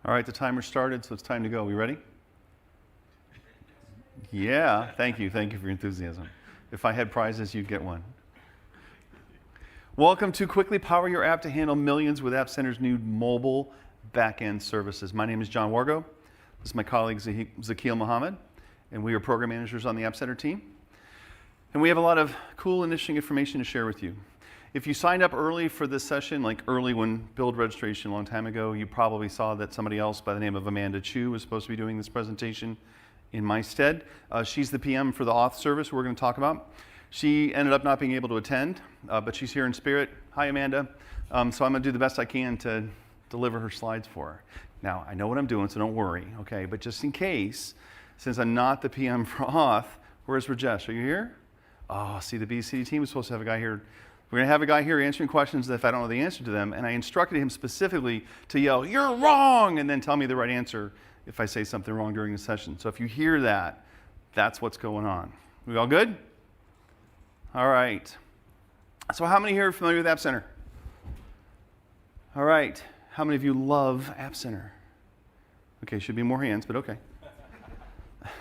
All right, the timer started, so it's time to go. We ready? Yeah, thank you. Thank you for your enthusiasm. If I had prizes, you'd get one. Welcome to Quickly Power Your App to handle millions with App Center's new mobile backend services. My name is John Wargo. This is my colleague Zakil Mohammed, and we are program managers on the App Center team. And we have a lot of cool and interesting information to share with you. If you signed up early for this session, like early when build registration a long time ago, you probably saw that somebody else by the name of Amanda Chu was supposed to be doing this presentation in my stead. She's the PM for the Auth service we're going to talk about. She ended up not being able to attend, but she's here in spirit. Hi, Amanda. So I'm going to do the best I can to deliver her slides for her. Now, I know what I'm doing, so don't worry, okay? But just in case, since I'm not the PM for Auth, where's Rajesh? Are you here? Oh, see, the BCD team is supposed to have a guy here. We're going to have a guy here answering questions if I don't know the answer to them, and I instructed him specifically to yell, "You're wrong," and then tell me the right answer if I say something wrong during the session. So if you hear that, that's what's going on. We all good? All right. So how many here are familiar with App Center? All right. How many of you love App Center? Okay, should be more hands, but okay.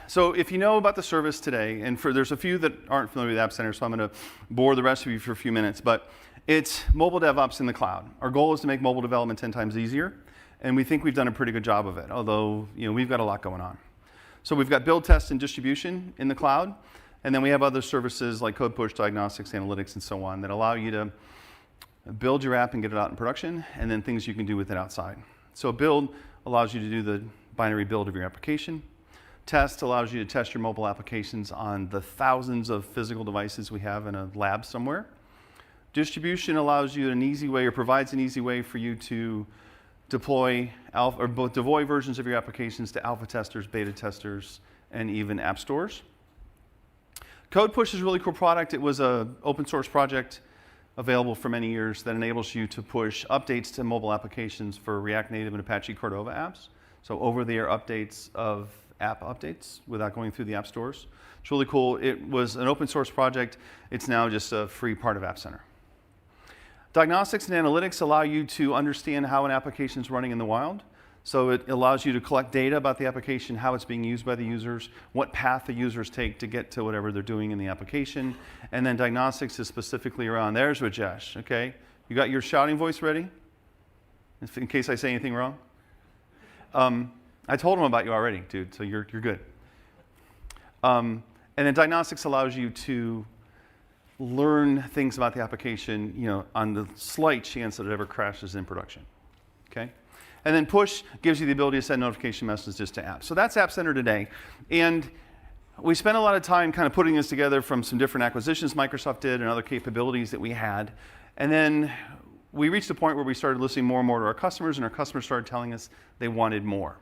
So if you know about the service today, and there's a few that aren't familiar with App Center, so I'm going to bore the rest of you for a few minutes, but it's mobile DevOps in the cloud. Our goal is to make mobile development 10 times easier, and we think we've done a pretty good job of it, although we've got a lot going on. So we've got build, test, and distribution in the cloud, and then we have other services like code push, diagnostics, analytics, and so on that allow you to build your app and get it out in production, and then things you can do with it outside. So build allows you to do the binary build of your application. Test allows you to test your mobile applications on the thousands of physical devices we have in a lab somewhere. Distribution allows you an easy way, or provides an easy way for you to deploy deploy versions of your applications to alpha testers, beta testers, and even app stores. Code Push is a really cool product. It was an open source project available for many years that enables you to push updates to mobile applications for React Native and Apache Cordova apps. So over-the-air updates of app updates without going through the app stores. It's really cool. It was an open source project. It's now just a free part of App Center. Diagnostics and analytics allow you to understand how an application is running in the wild. So it allows you to collect data about the application, how it's being used by the users, what path the users take to get to whatever they're doing in the application. And then diagnostics is specifically around, there's Rajesh, okay? You got your shouting voice ready? In case I say anything wrong? I told him about you already, dude, so you're good. And then diagnostics allows you to learn things about the application, on the slight chance that it ever crashes in production, okay? And then push gives you the ability to send notification messages to apps. So that's App Center today. And we spent a lot of time kind of putting this together from some different acquisitions Microsoft did and other capabilities that we had. And then we reached a point where we started listening more and more to our customers, and our customers started telling us they wanted more.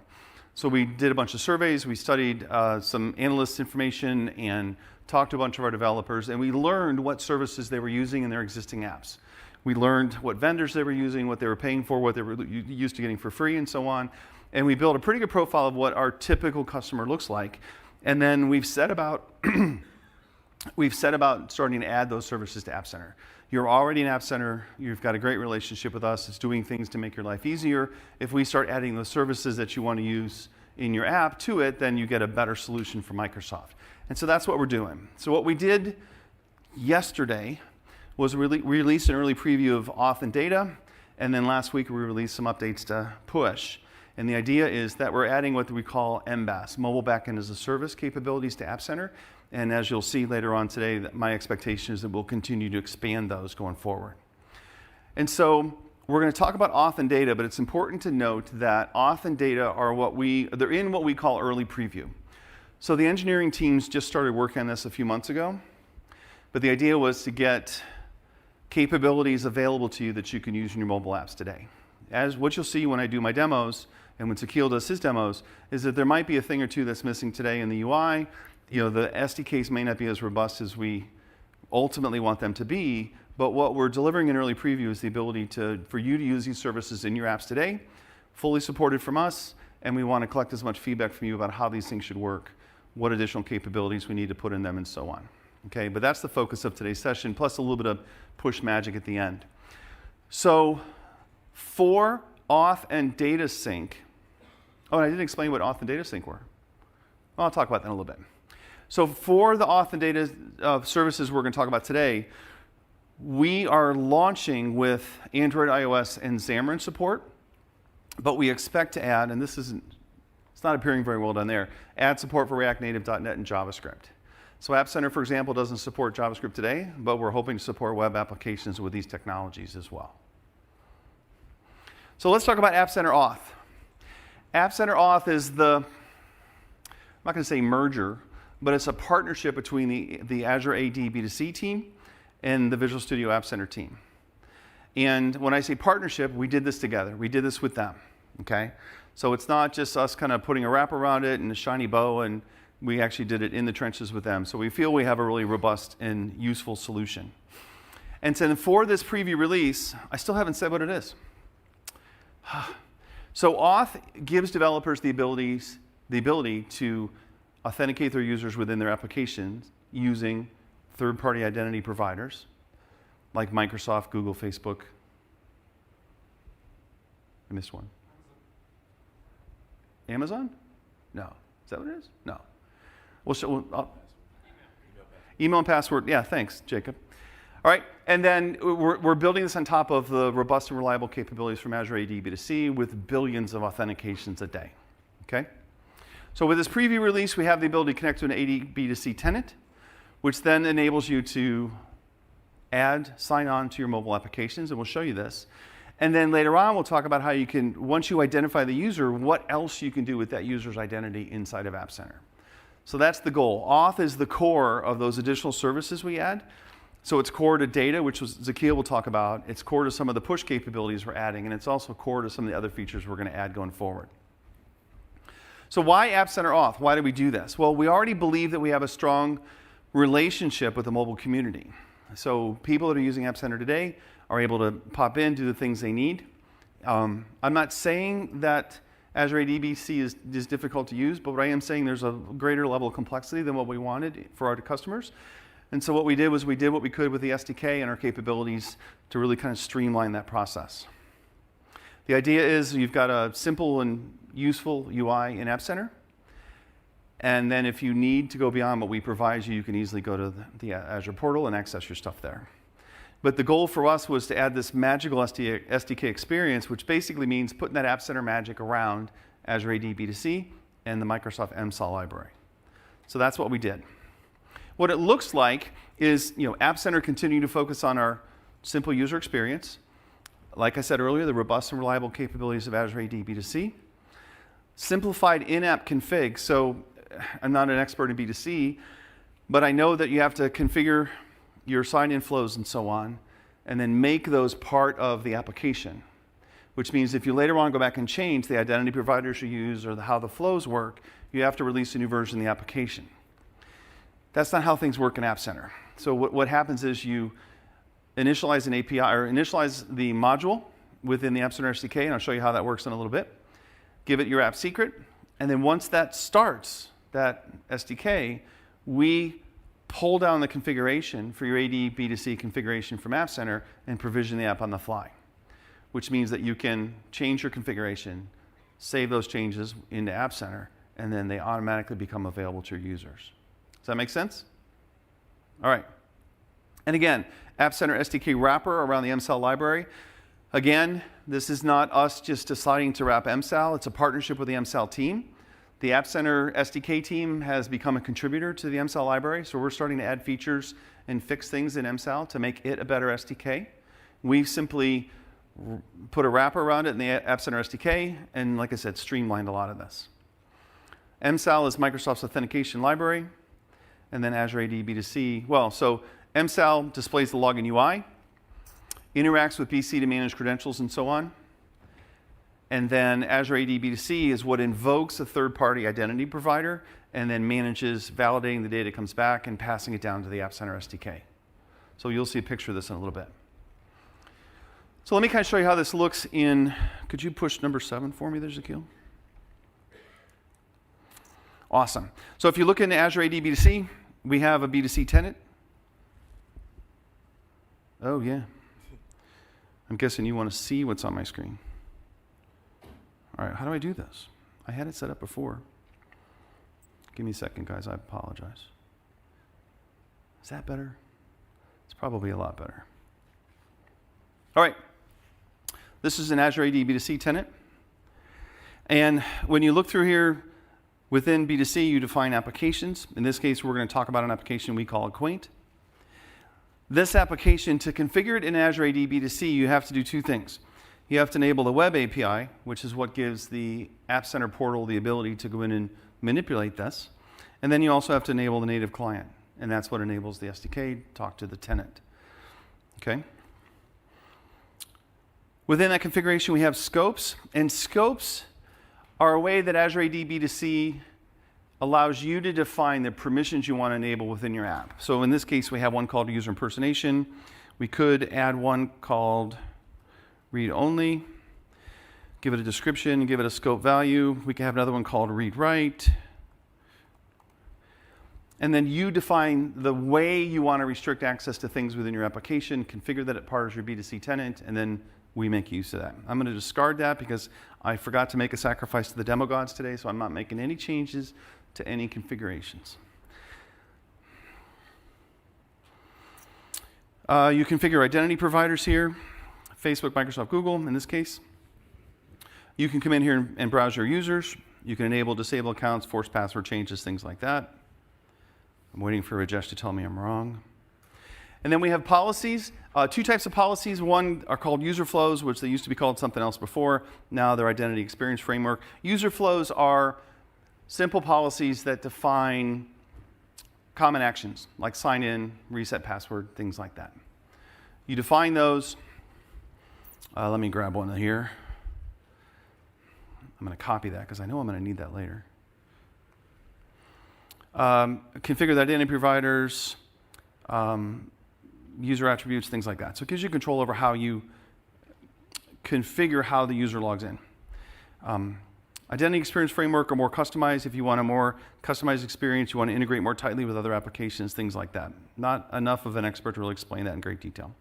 So we did a bunch of surveys, we studied some analyst information and talked to a bunch of our developers, and we learned what services they were using in their existing apps. We learned what vendors they were using, what they were paying for, what they were used to getting for free, and so on. And we built a pretty good profile of what our typical customer looks like. And then we've set about starting to add those services to App Center. You're already in App Center, you've got a great relationship with us, it's doing things to make your life easier. If we start adding those services that you want to use in your app to it, then you get a better solution from Microsoft. And so that's what we're doing. So what we did yesterday was release an early preview of Auth and Data, and then last week we released some updates to Push. And the idea is that we're adding what we call MBaaS, Mobile Backend as a Service capabilities to App Center. And as you'll see later on today, that my expectation is that we'll continue to expand those going forward. And so we're going to talk about Auth and Data, but it's important to note that Auth and Data are they're in what we call early preview. So the engineering teams just started working on this a few months ago, but the idea was to get capabilities available to you that you can use in your mobile apps today. As what you'll see when I do my demos, and when Zakil does his demos, is that there might be a thing or two that's missing today in the UI. The SDKs may not be as robust as we ultimately want them to be, but what we're delivering in early preview is the ability for you to use these services in your apps today, fully supported from us, and we want to collect as much feedback from you about how these things should work, what additional capabilities we need to put in them, and so on. Okay, but that's the focus of today's session, plus a little bit of push magic at the end. So for Auth and Data Sync, Oh, and I didn't explain what Auth and Data Sync were. Well, I'll talk about that in a little bit. So for the Auth and Data services we're going to talk about today, we are launching with Android, iOS, and Xamarin support, but we expect to add, and it's not appearing very well down there, add support for React Native, .NET, and JavaScript. So App Center, for example, doesn't support JavaScript today, but we're hoping to support web applications with these technologies as well. So let's talk about App Center Auth. App Center Auth is I'm not going to say merger, but it's a partnership between the Azure AD B2C team and the Visual Studio App Center team. And when I say partnership, we did this together. We did this with them, okay? So it's not just us kind of putting a wrap around it and a shiny bow, and we actually did it in the trenches with them. So we feel we have a really robust and useful solution. And so for this preview release, I still haven't said what it is. So Auth gives developers the ability to authenticate their users within their applications using third-party identity providers like Microsoft, Google, Facebook. I missed one. Amazon? No. Is that what it is? No. Email and password. Yeah, thanks, Jacob. All right, and then we're building this on top of the robust and reliable capabilities from Azure AD B2C with billions of authentications a day, okay? So with this preview release, we have the ability to connect to an AD B2C tenant, which then enables you to sign on to your mobile applications, and we'll show you this. And then later on, we'll talk about how you can, once you identify the user, what else you can do with that user's identity inside of App Center. So that's the goal. Auth is the core of those additional services we add. So it's core to data, which Zakiel will talk about. It's core to some of the push capabilities we're adding, and it's also core to some of the other features we're going to add going forward. So why App Center Auth? Why do we do this? Well, we already believe that we have a strong relationship with the mobile community. So people that are using App Center today are able to pop in, do the things they need. I'm not saying that Azure AD B2C is difficult to use, but what I am saying there's a greater level of complexity than what we wanted for our customers. And so what we did was we did what we could with the SDK and our capabilities to really kind of streamline that process. The idea is you've got a simple and useful UI in App Center. And then if you need to go beyond what we provide you, you can easily go to the Azure portal and access your stuff there. But the goal for us was to add this magical SDK experience, which basically means putting that App Center magic around Azure AD B2C and the Microsoft MSAL library. So that's what we did. What it looks like is, App Center continuing to focus on our simple user experience. Like I said earlier, the robust and reliable capabilities of Azure AD B2C. Simplified in-app config. So I'm not an expert in B2C, but I know that you have to configure your sign-in flows and so on, and then make those part of the application, which means if you later on go back and change the identity providers you use or how the flows work, you have to release a new version of the application. That's not how things work in App Center. So what happens is you initialize an API or initialize the module within the App Center SDK, and I'll show you how that works in a little bit. Give it your app secret, and then once that starts, that SDK, we pull down the configuration for your AD B2C configuration from App Center and provision the app on the fly, which means that you can change your configuration, save those changes into App Center, and then they automatically become available to your users. Does that make sense? All right. And again, App Center SDK wrapper around the MSAL library. Again, this is not us just deciding to wrap MSAL. It's a partnership with the MSAL team. The App Center SDK team has become a contributor to the MSAL library, so we're starting to add features and fix things in MSAL to make it a better SDK. We've simply put a wrapper around it in the App Center SDK, and like I said, streamlined a lot of this. MSAL is Microsoft's authentication library, and then Azure AD B2C. Well, so MSAL displays the login UI, interacts with BC to manage credentials and so on. And then Azure AD B2C is what invokes a third-party identity provider and then manages validating the data comes back and passing it down to the App Center SDK. So you'll see a picture of this in a little bit. So let me kind of show you how this looks in, could you push number 7 for me there, Zakiel? Awesome. So if you look into Azure AD B2C, we have a B2C tenant. Oh, yeah. I'm guessing you want to see what's on my screen. All right, how do I do this? I had it set up before. Give me a second, guys. I apologize. Is that better? It's probably a lot better. All right. This is an Azure AD B2C tenant. And when you look through here, within B2C, you define applications. In this case, we're going to talk about an application we call Acquaint. This application, to configure it in Azure AD B2C, you have to do two things. You have to enable the web API, which is what gives the App Center portal the ability to go in and manipulate this. And then you also have to enable the native client. And that's what enables the SDK to talk to the tenant. Okay? Within that configuration, we have scopes. And scopes are a way that Azure AD B2C allows you to define the permissions you want to enable within your app. So in this case, we have one called user impersonation. We could add one called read only, give it a description, give it a scope value. We can have another one called read write. And then you define the way you want to restrict access to things within your application, configure that it part of your B2C tenant, and then we make use of that. I'm going to discard that because I forgot to make a sacrifice to the demo gods today, so I'm not making any changes to any configurations. You configure identity providers here. Facebook, Microsoft, Google, in this case. You can come in here and browse your users. You can enable, disable accounts, force password changes, things like that. I'm waiting for Rajesh to tell me I'm wrong. And then we have policies. Two types of policies. One are called user flows, which they used to be called something else before. Now they're identity experience framework. User flows are simple policies that define common actions, like sign in, reset password, things like that. You define those. Let me grab one here. I'm going to copy that because I know I'm going to need that later. Configure the identity providers, user attributes, things like that. So it gives you control over how you configure how the user logs in. Identity experience framework are more customized. If you want a more customized experience, you want to integrate more tightly with other applications, things like that. Not enough of an expert to really explain that in great detail.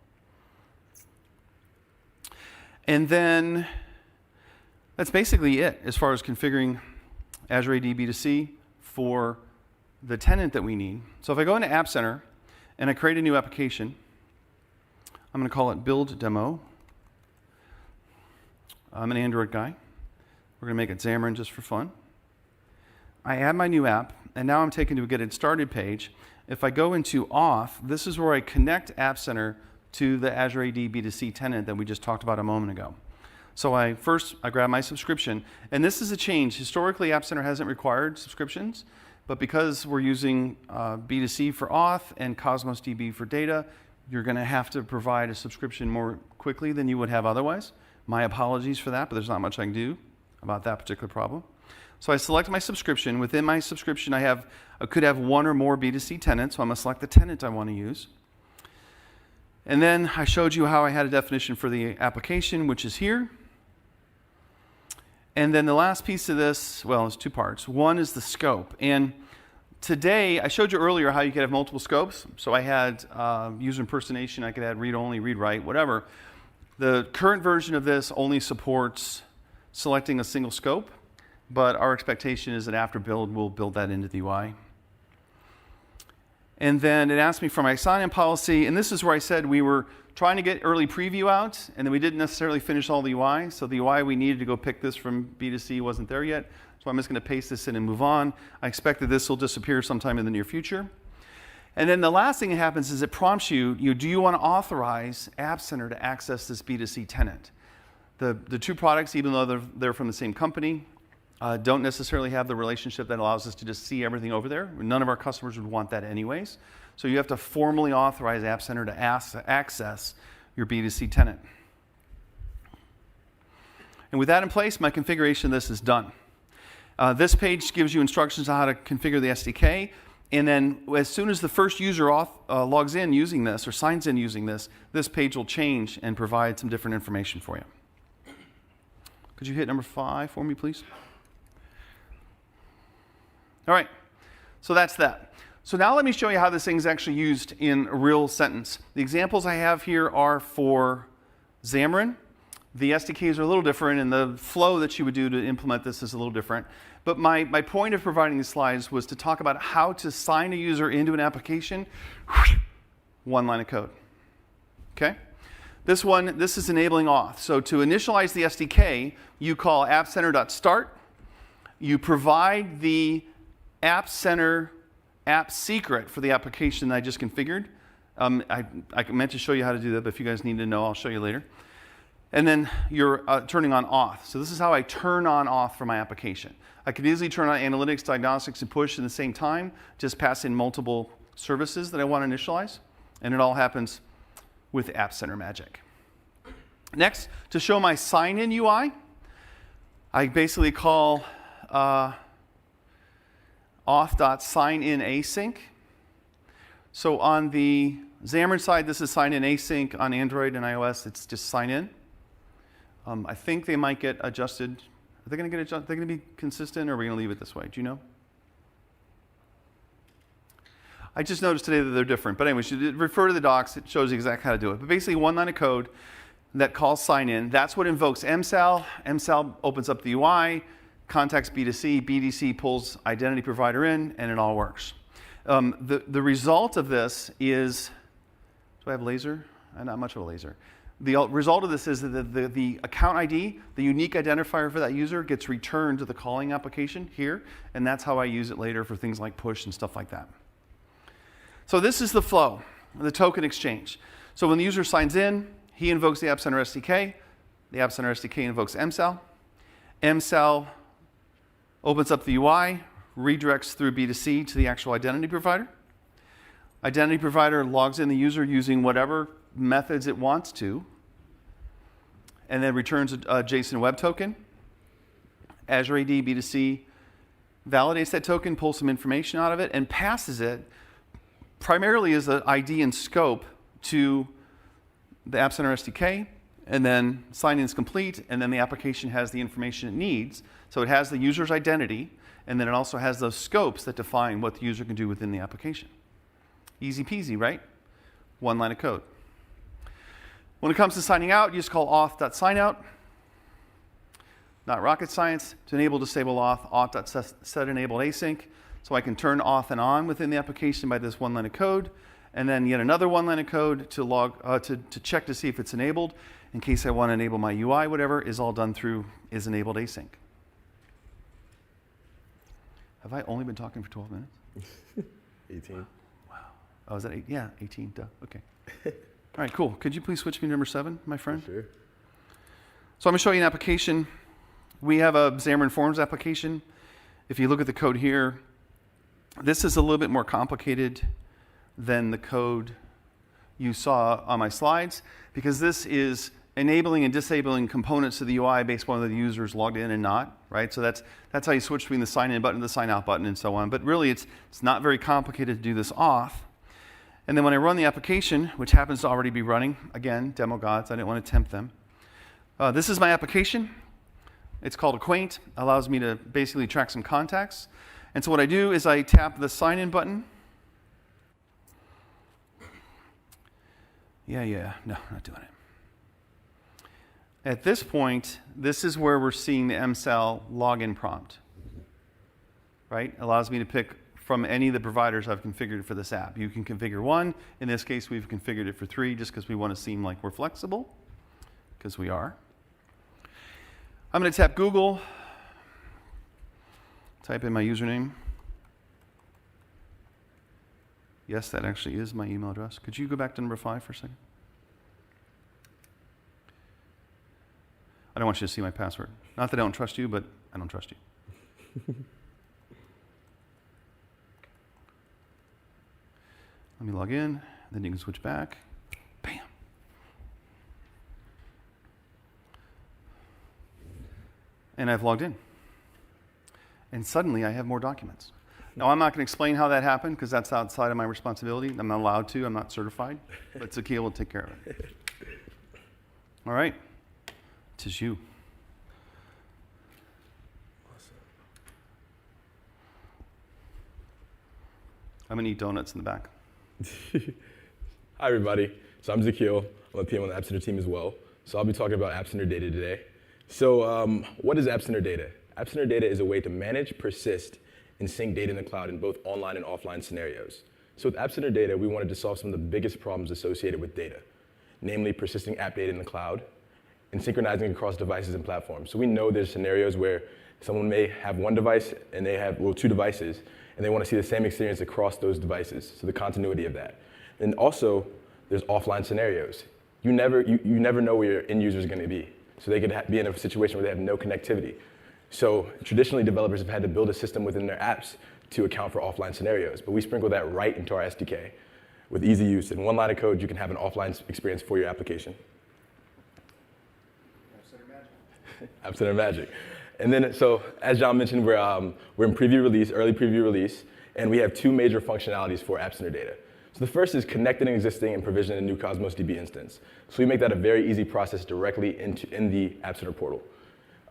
And then that's basically it as far as configuring Azure AD B2C for the tenant that we need. So if I go into App Center and I create a new application, I'm going to call it Build Demo. I'm an Android guy. We're going to make it Xamarin just for fun. I add my new app, and now I'm taken to a Get It Started page. If I go into Auth, this is where I connect App Center to the Azure AD B2C tenant that we just talked about a moment ago. So I grab my subscription, and this is a change. Historically, App Center hasn't required subscriptions, but because we're using B2C for Auth and Cosmos DB for data, you're going to have to provide a subscription more quickly than you would have otherwise. My apologies for that, but there's not much I can do about that particular problem. So I select my subscription. Within my subscription, I could have one or more B2C tenants, so I'm going to select the tenant I want to use. And then I showed you how I had a definition for the application, which is here. And then the last piece of this, well, it's two parts. One is the scope. And today, I showed you earlier how you could have multiple scopes. So I had user impersonation, I could add read only, read write, whatever. The current version of this only supports selecting a single scope, but our expectation is that after build, we'll build that into the UI. And then it asked me for my sign-in policy, and this is where I said we were trying to get early preview out, and then we didn't necessarily finish all the UI. So the UI we needed to go pick this from B2C wasn't there yet. So I'm just going to paste this in and move on. I expect that this will disappear sometime in the near future. And then the last thing that happens is it prompts you, do you want to authorize App Center to access this B2C tenant? The two products, even though they're from the same company, don't necessarily have the relationship that allows us to just see everything over there. None of our customers would want that anyways. So you have to formally authorize App Center to access your B2C tenant. And with that in place, my configuration of this is done. This page gives you instructions on how to configure the SDK. And then as soon as the first user logs in using this or signs in using this, this page will change and provide some different information for you. Could you hit number 5 for me, please? All right, so that's that. So now let me show you how this thing's actually used in a real sentence. The examples I have here are for Xamarin. The SDKs are a little different, and the flow that you would do to implement this is a little different. But my point of providing these slides was to talk about how to sign a user into an application, one line of code. Okay? This is enabling auth. So to initialize the SDK, you call appcenter.start. You provide the App Center app secret for the application that I just configured. I meant to show you how to do that, but if you guys need to know, I'll show you later. And then you're turning on auth. So this is how I turn on auth for my application. I could easily turn on analytics, diagnostics, and push at the same time, just pass in multiple services that I want to initialize. And it all happens with App Center magic. Next, to show my sign-in UI, I basically call auth.signinAsync. So on the Xamarin side, this is sign in async. On Android and iOS, it's just sign in. I think they might get adjusted. Are they going to get adjusted? Are they going to be consistent, or are we going to leave it this way? Do you know? I just noticed today that they're different. But anyway, you should refer to the docs. It shows you exactly how to do it. But basically, one line of code that calls sign in. That's what invokes MSAL. MSAL opens up the UI, contacts B2C. BDC pulls identity provider in, and it all works. The result of this is, do I have laser? Not much of a laser. The result of this is that the account ID, the unique identifier for that user, gets returned to the calling application here, and that's how I use it later for things like push and stuff like that. So this is the flow, the token exchange. So when the user signs in, he invokes the App Center SDK. The App Center SDK invokes MSAL. MSAL opens up the UI, redirects through B2C to the actual identity provider. Identity provider logs in the user using whatever methods it wants to, and then returns a JSON web token. Azure AD B2C validates that token, pulls some information out of it, and passes it primarily as an ID and scope to the App Center SDK, and then sign-in is complete, and then the application has the information it needs. So it has the user's identity, and then it also has those scopes that define what the user can do within the application. Easy peasy, right? One line of code. When it comes to signing out, you just call auth.signout. Not rocket science. To enable disable auth, auth.setEnabledAsync. So I can turn auth and on within the application by this one line of code. And then yet another one line of code to log to check to see if it's enabled. In case I want to enable my UI, whatever, is all done through isEnabledAsync. Have I only been talking for 12 minutes? 18. Wow. Oh, is that 8? Yeah, 18. Duh. Okay. All right, cool. Could you please switch me to number 7, my friend? Sure. So I'm going to show you an application. We have a Xamarin Forms application. If you look at the code here, this is a little bit more complicated than the code you saw on my slides, because this is enabling and disabling components of the UI based on whether the user is logged in and not, right? So that's how you switch between the sign in button to the sign out button and so on. But really, it's not very complicated to do this auth. And then when I run the application, which happens to already be running, again, demo gods, I didn't want to tempt them. This is my application. It's called Acquaint. Allows me to basically track some contacts. And so what I do is I tap the sign in button. Yeah, no, not doing it. At this point, this is where we're seeing the MSAL login prompt, right? Allows me to pick from any of the providers I've configured for this app. You can configure 1. In this case, we've configured it for 3 just because we want to seem like we're flexible, because we are. I'm going to tap Google, type in my username. Yes, that actually is my email address. Could you go back to number 5 for a second? I don't want you to see my password. Not that I don't trust you, but I don't trust you. Let me log in, then you can switch back. Bam. And I've logged in. And suddenly I have more documents. Now, I'm not going to explain how that happened because that's outside of my responsibility. I'm not allowed to. I'm not certified. But Zakil will take care of it. All right. Tis you. Awesome. I'm going to eat donuts in the back. Hi, everybody. So I'm Zakil. I'm a PM on the App Center team as well. So I'll be talking about App Center Data today. So what is App Center Data? App Center Data is a way to manage, persist, and sync data in the cloud in both online and offline scenarios. So with App Center Data, we wanted to solve some of the biggest problems associated with data, namely persisting app data in the cloud and synchronizing across devices and platforms. So we know there's scenarios where someone may have one device and they have, well, two devices, and they want to see the same experience across those devices, so the continuity of that. And also, there's offline scenarios. You never know where your end user is going to be. So they could be in a situation where they have no connectivity. So traditionally, developers have had to build a system within their apps to account for offline scenarios. But we sprinkle that right into our SDK with easy use. In one line of code, you can have an offline experience for your application. App Center magic. App Center magic. And then, so as John mentioned, we're in preview release, early preview release, and we have two major functionalities for App Center Data. So the first is connecting an existing and provisioning a new Cosmos DB instance. So we make that a very easy process directly in the App Center portal.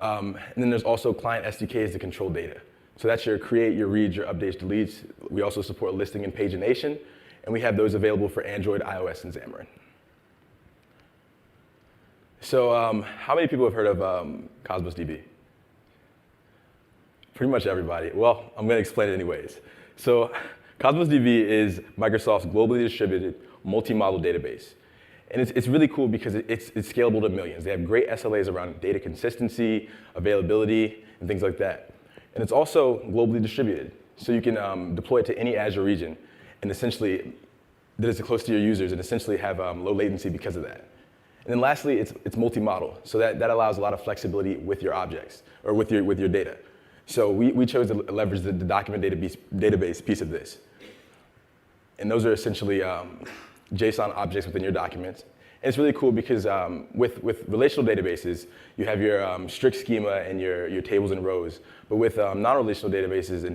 And then there's also client SDKs to control data. So that's your create, your reads, your updates, deletes. We also support listing and pagination, and we have those available for Android, iOS, and Xamarin. So how many people have heard of Cosmos DB? Pretty much everybody. Well, I'm going to explain it anyways. So Cosmos DB is Microsoft's globally distributed multi-model database. And it's really cool because it's scalable to millions. They have great SLAs around data consistency, availability, and things like that. And it's also globally distributed. So you can deploy it to any Azure region and essentially that is close to your users and essentially have low latency because of that. And then lastly, it's multi-model. So that allows a lot of flexibility with your objects or with your data. So we chose to leverage the document database piece of this. And those are essentially JSON objects within your documents. And it's really cool because with relational databases, you have your strict schema and your tables and rows. But with non-relational databases and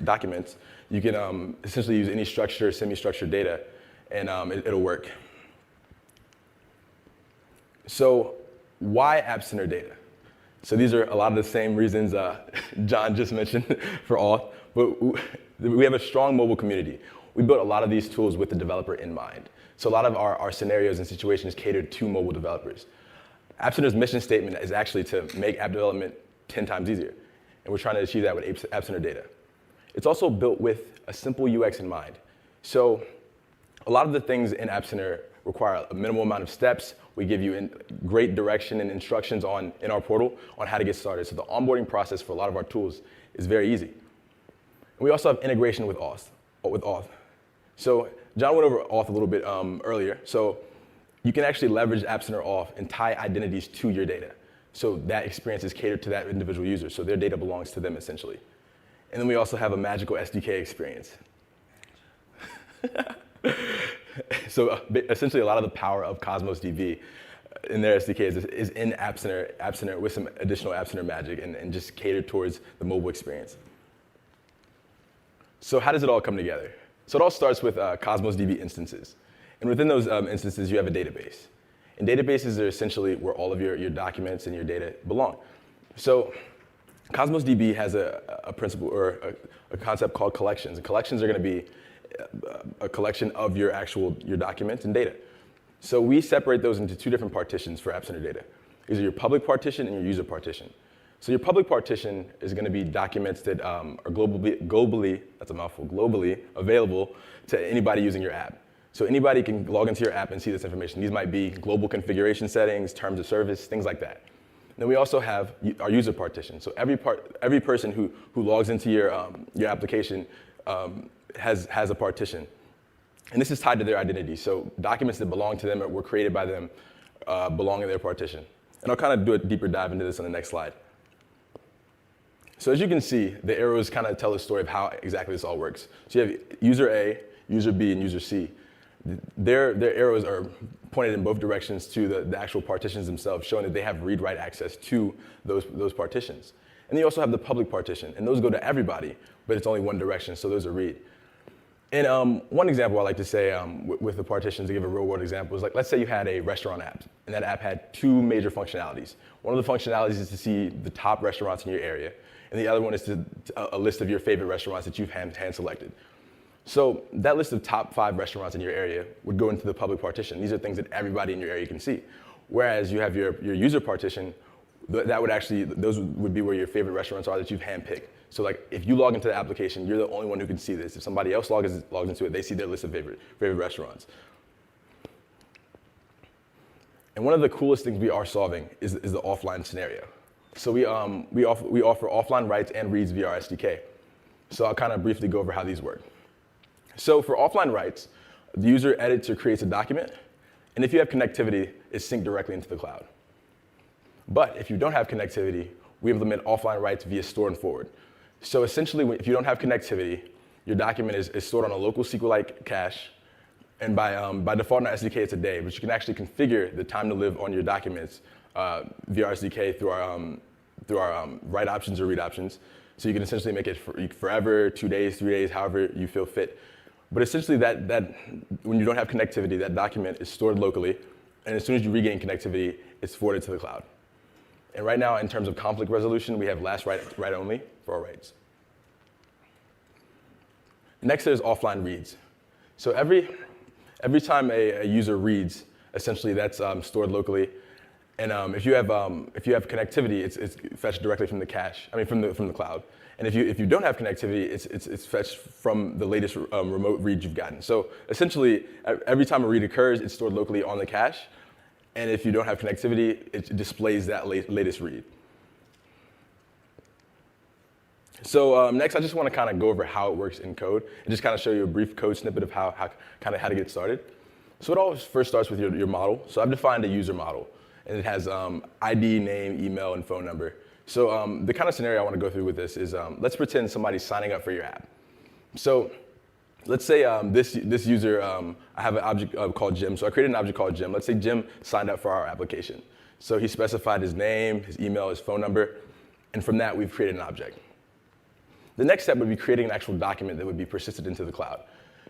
documents, you can essentially use any structured, semi-structured data, and it'll work. So why App Center Data? So these are a lot of the same reasons John just mentioned for Auth, but we have a strong mobile community. We built a lot of these tools with the developer in mind. So a lot of our scenarios and situations catered to mobile developers. App Center's mission statement is actually to make app development 10 times easier, and we're trying to achieve that with App Center Data. It's also built with a simple UX in mind. So a lot of the things in App Center require a minimal amount of steps. We give you great direction and instructions in our portal on how to get started. So the onboarding process for a lot of our tools is very easy. And we also have integration with Auth. So John went over Auth a little bit earlier. So you can actually leverage App Center Auth and tie identities to your data. So that experience is catered to that individual user. So their data belongs to them essentially. And then we also have a magical SDK experience. So essentially, a lot of the power of Cosmos DB in their SDKs is in App Center with some additional App Center magic and just catered towards the mobile experience. So how does it all come together? So it all starts with Cosmos DB instances. And within those instances, you have a database. And databases are essentially where all of your documents and your data belong. So Cosmos DB has a principle or a concept called collections. And collections are going to be a collection of your documents and data. So we separate those into two different partitions for App Center Data. These are your public partition and your user partition. So your public partition is going to be documents that are globally, that's a mouthful, globally available to anybody using your app. So anybody can log into your app and see this information. These might be global configuration settings, terms of service, things like that. Then we also have our user partition. So every person who logs into your application has a partition. And this is tied to their identity. So documents that belong to them or were created by them belong in their partition. And I'll kind of do a deeper dive into this on the next slide. So as you can see, the arrows kind of tell the story of how exactly this all works. So you have user A, user B, and user C. Their arrows are pointed in both directions to the actual partitions themselves, showing that they have read-write access to those partitions. And then you also have the public partition, and those go to everybody, but it's only one direction, so those are read. And one example I like to say with the partitions, to give a real-world example, is like, let's say you had a restaurant app, and that app had two major functionalities. One of the functionalities is to see the top restaurants in your area, and the other one is a list of your favorite restaurants that you've hand-selected. So that list of top 5 restaurants in your area would go into the public partition. These are things that everybody in your area can see. Whereas you have your user partition, those would be where your favorite restaurants are that you've handpicked. So like if you log into the application, you're the only one who can see this. If somebody else logs into it, they see their list of favorite restaurants. And one of the coolest things we are solving is the offline scenario. So we offer offline writes and reads via our SDK. So I'll kind of briefly go over how these work. So for offline writes, the user edits or creates a document, and if you have connectivity, it's synced directly into the cloud. But if you don't have connectivity, we implement offline writes via store and forward. So essentially, if you don't have connectivity, your document is stored on a local SQLite cache, and by default in our SDK, it's a day, but you can actually configure the time to live on your documents via our SDK through our write options or read options. So you can essentially make it forever, 2 days, 3 days, however you feel fit. But essentially, that when you don't have connectivity, that document is stored locally, and as soon as you regain connectivity, it's forwarded to the cloud. And right now, in terms of conflict resolution, we have last write only for our writes. Next, there's offline reads. So every time a user reads, essentially that's stored locally. And if you have connectivity, it's fetched directly from the cache. I mean, from the cloud. And if you don't have connectivity, it's fetched from the latest remote read you've gotten. So essentially, every time a read occurs, it's stored locally on the cache. And if you don't have connectivity, it displays that latest read. So next, I just want to kind of go over how it works in code and just kind of show you a brief code snippet of how to get started. So it always first starts with your model. So I've defined a user model, and it has ID, name, email, and phone number. So the kind of scenario I want to go through with this is let's pretend somebody's signing up for your app. So let's say this user, I have an object called Jim. So I created an object called Jim. Let's say Jim signed up for our application. So he specified his name, his email, his phone number, and from that, we've created an object. The next step would be creating an actual document that would be persisted into the cloud.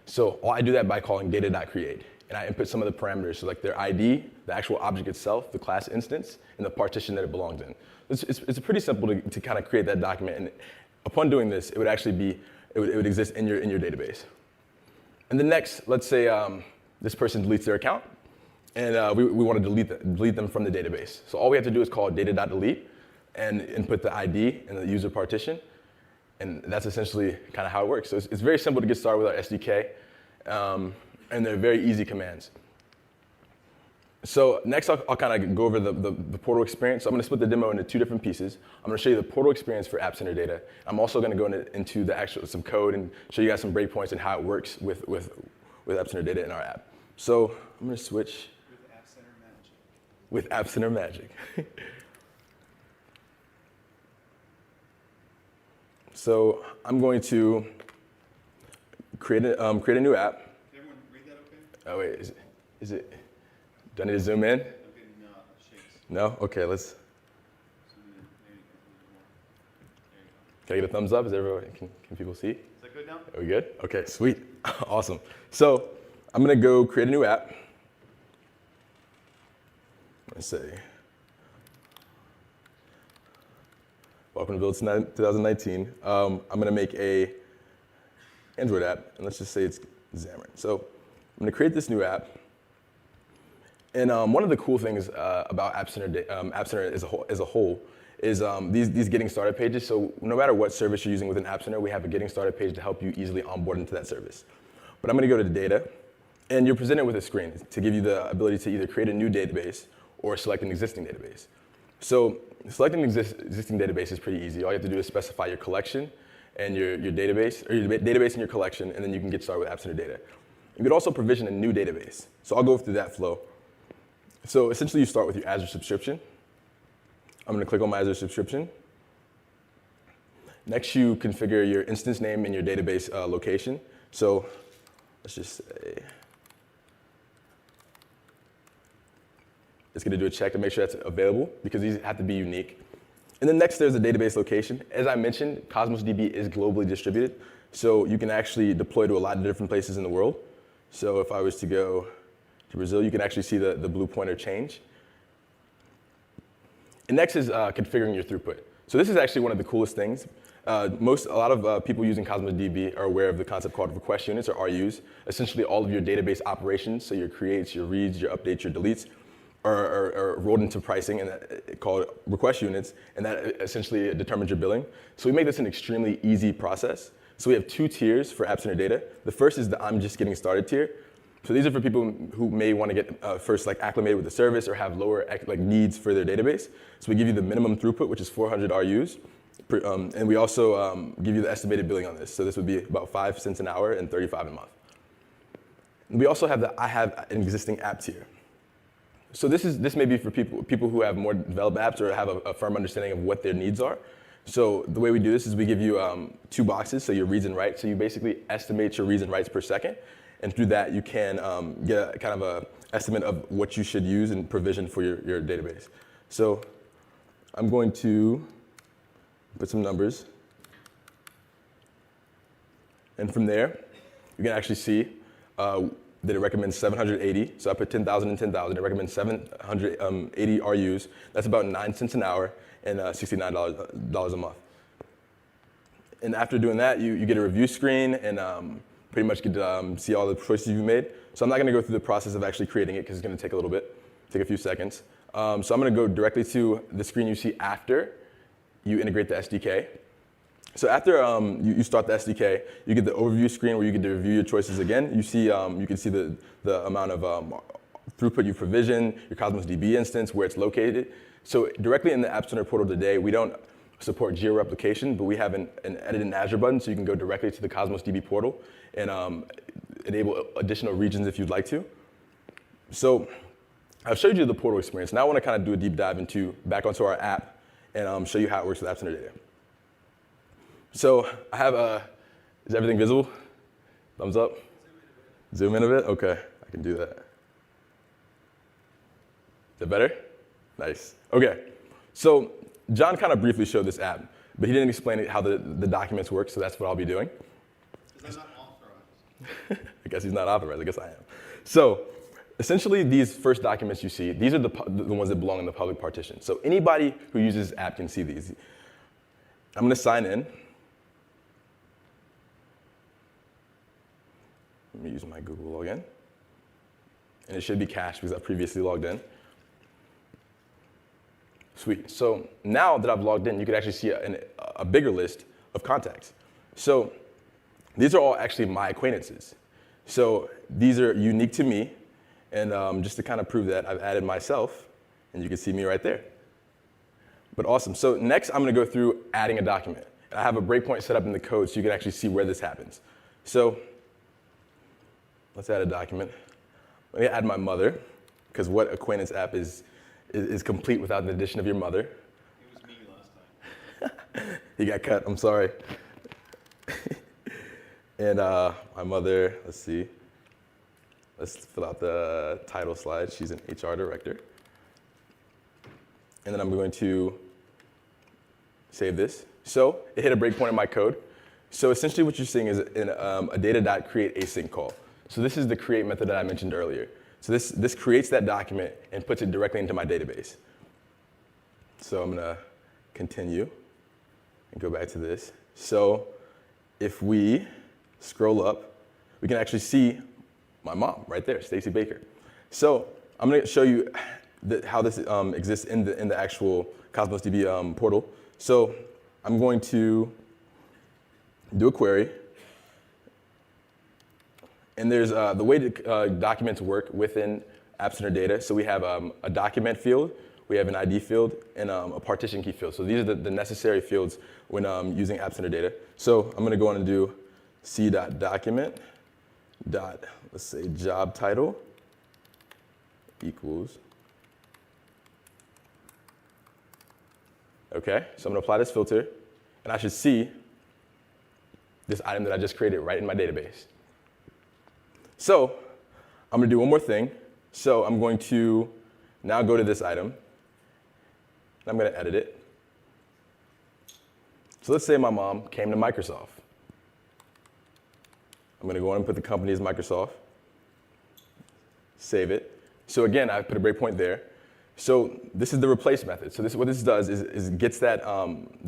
So I do that by calling data.create. And I input some of the parameters, so like their ID, the actual object itself, the class instance, and the partition that it belongs in. It's pretty simple to kind of create that document. And upon doing this, it would actually it would exist in your database. And then next, let's say this person deletes their account, and we want to delete them from the database. So all we have to do is call data.delete and input the ID and the user partition. And that's essentially kind of how it works. So it's very simple to get started with our SDK, and they're very easy commands. So next, I'll kind of go over the portal experience. So I'm going to split the demo into 2 different pieces. I'm going to show you the portal experience for App Center Data. I'm also going to go into some code and show you guys some breakpoints and how it works with App Center Data in our app. So I'm going to switch. With App Center Magic. With App Center Magic. So I'm going to create a new app. Can everyone read that okay? Oh wait, is it? Do I need to zoom in? Okay, no, it shakes. No? Okay, let's. Zoom in. Maybe a little more. There you go. Can I get a thumbs up? Is everyone? Can people see? Is that good now? Are we good? Okay, sweet, awesome. So I'm gonna go create a new app. Let's see. Welcome to Build 2019. I'm going to make a Android app, and let's just say it's Xamarin. So I'm going to create this new app. And one of the cool things about App Center as a whole is these getting started pages. So no matter what service you're using within App Center, we have a getting started page to help you easily onboard into that service. But I'm going to go to data, and you're presented with a screen to give you the ability to either create a new database or select an existing database. So selecting an existing database is pretty easy. All you have to do is specify your collection and your database, or your database and your collection, and then you can get started with App Center Data. You could also provision a new database. So I'll go through that flow. So essentially, you start with your Azure subscription. I'm going to click on my Azure subscription. Next, you configure your instance name and your database location. So let's just say, it's going to do a check to make sure that's available because these have to be unique. And then next, there's a database location. As I mentioned, Cosmos DB is globally distributed, so you can actually deploy to a lot of different places in the world. So if I was to go to Brazil, you can actually see the blue pointer change. And next is configuring your throughput. So this is actually one of the coolest things. A lot of people using Cosmos DB are aware of the concept called request units, or RUs. Essentially, all of your database operations, so your creates, your reads, your updates, your deletes, are rolled into pricing and called request units, and that essentially determines your billing. So we make this an extremely easy process. So we have 2 tiers for App Center Data. The first is the I'm just getting started tier. So these are for people who may want to get first acclimated with the service or have lower needs for their database. So we give you the minimum throughput, which is 400 RUs. And we also give you the estimated billing on this. So this would be about 5 cents an hour and $35 a month. We also have the I have an existing app tier. So this may be for people who have more developed apps or have a firm understanding of what their needs are. So the way we do this is we give you 2 boxes, so your reads and writes. So you basically estimate your reads and writes per second. And through that, you can get a kind of a estimate of what you should use and provision for your database. So I'm going to put some numbers. And from there, you can actually see that it recommends 780. So I put 10,000 and 10,000. It recommends 780 RUs. That's about 9 cents an hour and $69 a month. And after doing that, you get a review screen and pretty much get to see all the choices you've made. So I'm not going to go through the process of actually creating it because it's going to take a little bit, take a few seconds. So I'm going to go directly to the screen you see after you integrate the SDK. So after you start the SDK, you get the overview screen where you get to review your choices again. You see, you can see the amount of throughput you provision, your Cosmos DB instance, where it's located. So directly in the App Center portal today, we don't support geo-replication, but we have an edit in Azure button, so you can go directly to the Cosmos DB portal and enable additional regions if you'd like to. So I've showed you the portal experience. Now I want to kind of do a deep dive back onto our app and show you how it works with App Center Data. So I have is everything visible? Thumbs up? Zoom in a bit? Okay, I can do that. Is that better? Nice. Okay, so John kind of briefly showed this app, but he didn't explain how the documents work, so that's what I'll be doing. Is that not authorized? I guess he's not authorized, I guess I am. So essentially these first documents you see, these are the ones that belong in the public partition. So anybody who uses this app can see these. I'm going to sign in. Let me use my Google login. And it should be cached because I previously logged in. Sweet. So now that I've logged in, you can actually see a bigger list of contacts. So these are all actually my acquaintances. So these are unique to me. And just to kind of prove that, I've added myself. And you can see me right there. But awesome. So next, I'm going to go through adding a document. And I have a breakpoint set up in the code so you can actually see where this happens. So let's add a document. Let me add my mother, because what acquaintance app is complete without the addition of your mother? It was me last time. He got cut, I'm sorry. And my mother, let's see. Let's fill out the title slide. She's an HR director. And then I'm going to save this. So it hit a breakpoint in my code. So essentially what you're seeing is a data.create async call. So this is the create method that I mentioned earlier. So this creates that document and puts it directly into my database. So I'm going to continue and go back to this. So if we scroll up, we can actually see my mom right there, Stacy Baker. So I'm going to show you how this exists in the actual Cosmos DB portal. So I'm going to do a query. And there's the way that documents work within App Center Data. So we have a document field, we have an ID field, and a partition key field. So these are the necessary fields when using App Center Data. So I'm going to go on and do c.document. Let's say job title equals. Okay, so I'm going to apply this filter, and I should see this item that I just created right in my database. So I'm going to do one more thing. So I'm going to now go to this item, and I'm going to edit it. So let's say my mom came to Microsoft. I'm going to go on and put the company as Microsoft, save it. So again, I put a breakpoint there. So this is the replace method. So what this does is it gets that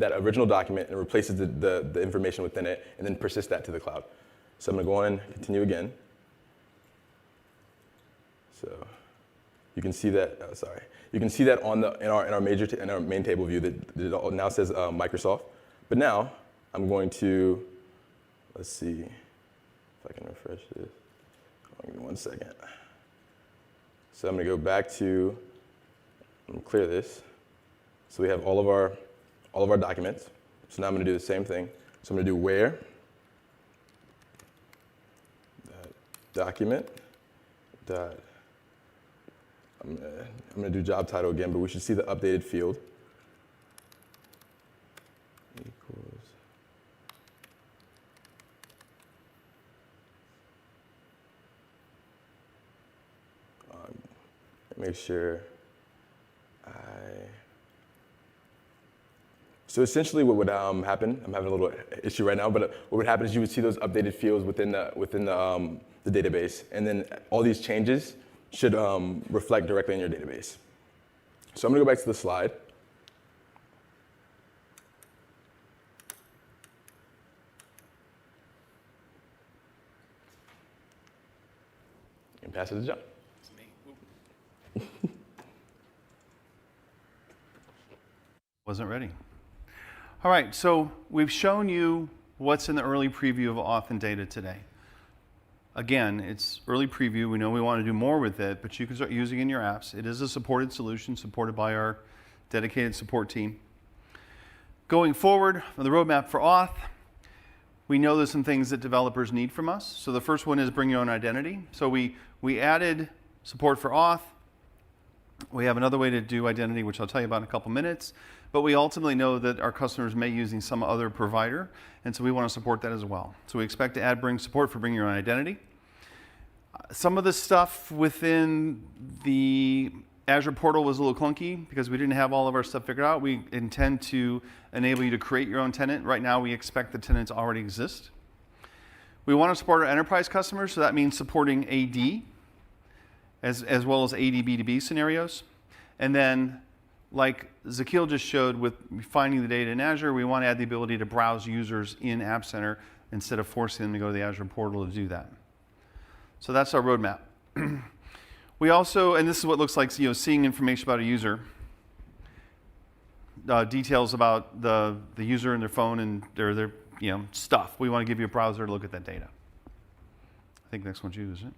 original document and replaces the information within it, and then persists that to the cloud. So I'm going to go on and continue again. So You can see that. You can see that on in our main table view that it now says Microsoft. But now I'm going to, let's see if I can refresh this. Give me 1 second. So I'm going to go back to, I'm going to clear this. So we have all of our documents. So now I'm going to do the same thing. So I'm going to do where document dot. I'm going to do job title again, but we should see the updated field. Equals. Make sure So essentially what would happen, I'm having a little issue right now, but what would happen is you would see those updated fields within the database, and then all these changes should reflect directly in your database. So I'm going to go back to the slide. And pass it to John. Wasn't ready. All right, so we've shown you what's in the early preview of Auth and Data today. Again, it's early preview. We know we want to do more with it, but you can start using it in your apps. It is a supported solution, supported by our dedicated support team. Going forward, on the roadmap for Auth, we know there's some things that developers need from us. So the first one is bring your own identity. So we added support for Auth. We have another way to do identity, which I'll tell you about in a couple minutes. But we ultimately know that our customers may be using some other provider, and so we want to support that as well. So we expect to add support for bring your own identity. Some of the stuff within the Azure portal was a little clunky because we didn't have all of our stuff figured out. We intend to enable you to create your own tenant. Right now, we expect the tenants already exist. We want to support our enterprise customers, so that means supporting AD as well as AD B2B scenarios. And then, like Zakil just showed with finding the data in Azure, we want to add the ability to browse users in App Center instead of forcing them to go to the Azure portal to do that. So that's our roadmap. We also, and this is what it looks like, seeing information about a user, details about the user and their phone and their stuff. We want to give you a browser to look at that data. I think next one's you, isn't it?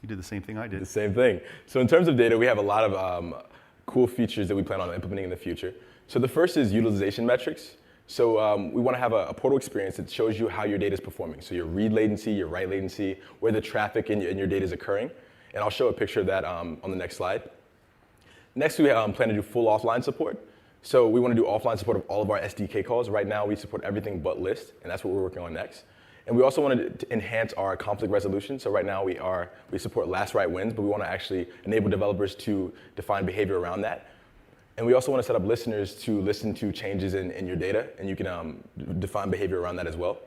You did the same thing I did. The same thing. So in terms of data, we have a lot of cool features that we plan on implementing in the future. So the first is utilization metrics. So we want to have a portal experience that shows you how your data is performing. So your read latency, your write latency, where the traffic in your data is occurring. And I'll show a picture of that on the next slide. Next, we plan to do full offline support. So we want to do offline support of all of our SDK calls. Right now, we support everything but list, and that's what we're working on next. And we also wanted to enhance our conflict resolution. So right now we support last write wins, but we want to actually enable developers to define behavior around that. And we also want to set up listeners to listen to changes in your data, and you can define behavior around that as well.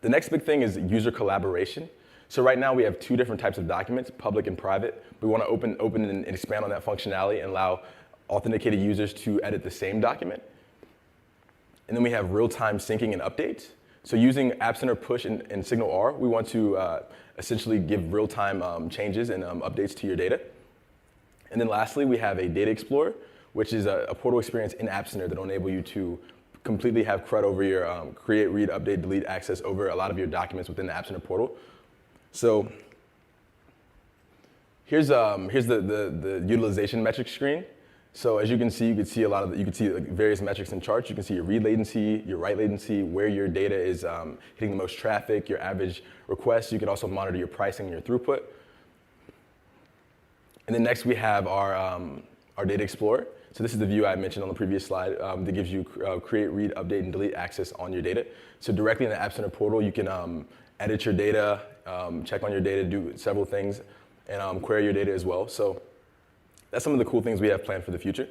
The next big thing is user collaboration. So right now we have two different types of documents, public and private. We want to open and expand on that functionality and allow authenticated users to edit the same document. And then we have real-time syncing and updates. So using App Center Push and Signal R, we want to essentially give real-time changes and updates to your data. And then lastly, we have a Data Explorer, which is a portal experience in App Center that will enable you to completely have CRUD over your create, read, update, delete access over a lot of your documents within the App Center portal. So here's the utilization metrics screen. So as you can see various metrics and charts. You can see your read latency, your write latency, where your data is hitting the most traffic, your average requests. You can also monitor your pricing and your throughput. And then next we have our Data Explorer. So this is the view I mentioned on the previous slide that gives you create, read, update, and delete access on your data. So directly in the App Center portal, you can edit your data, check on your data, do several things, and query your data as well. So that's some of the cool things we have planned for the future.